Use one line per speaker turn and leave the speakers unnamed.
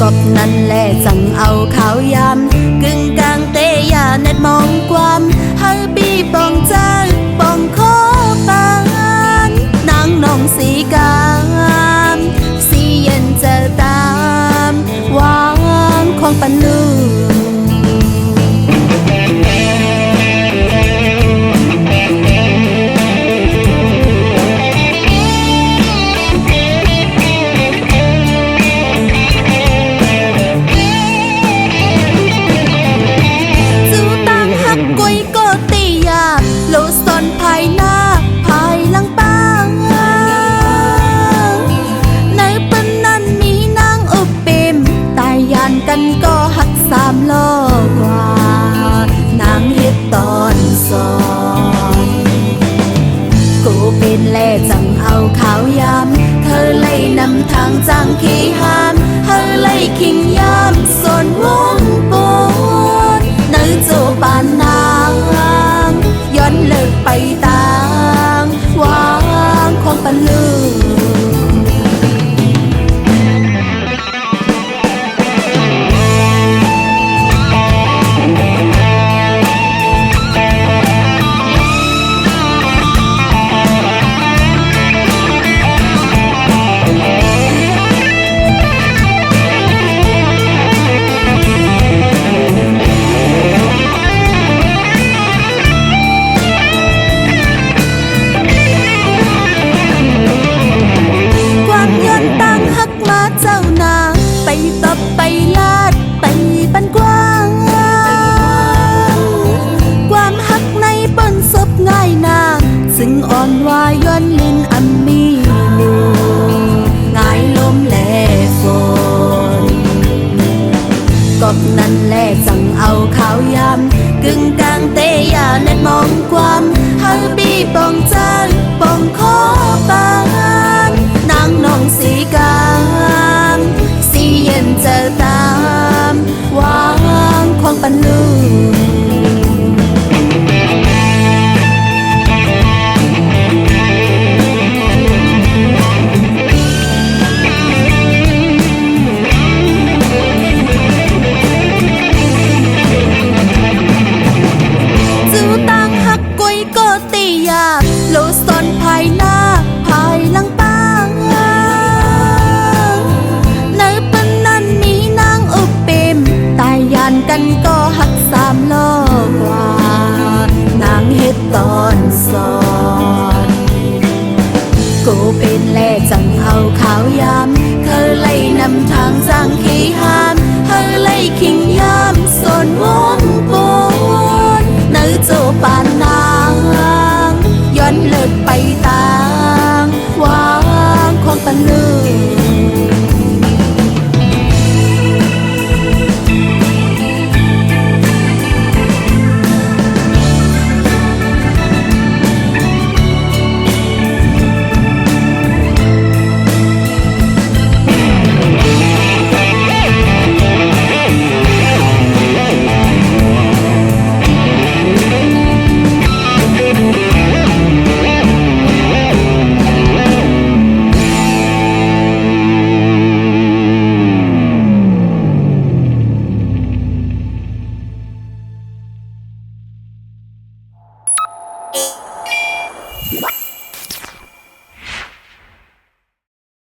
กบนั่นแหละจังเอาขาวยำกึ่งกลางเตยาเน็ดมองความเฮาบีปองจ้าปองโคปานนางนองสีกามสีเย็นเจอตามวางของปันลือกันก็หัก3 โลกว่านางเฮ็ดตอนสอนกูเป็นแล่จังเอาขาวยำเธอไล่นำทางจังขี้หามเธอไล่ขิงยำส่วนวงปูนเนื้อโจปานนางย้อนเลิกไปตางวางของปันลือเจ้านางไปตบไปลาดไปปันกว้างความหักในปนศพง่ายนางซึ่งอ่อนวายย้อนลินอัมมีลูง่ายลมแลฝนกบนั่นแหละจังเอาขาวยำกึ่งกลางเตยาเน็ดมองความเฮาบีปองจ้าปองคอ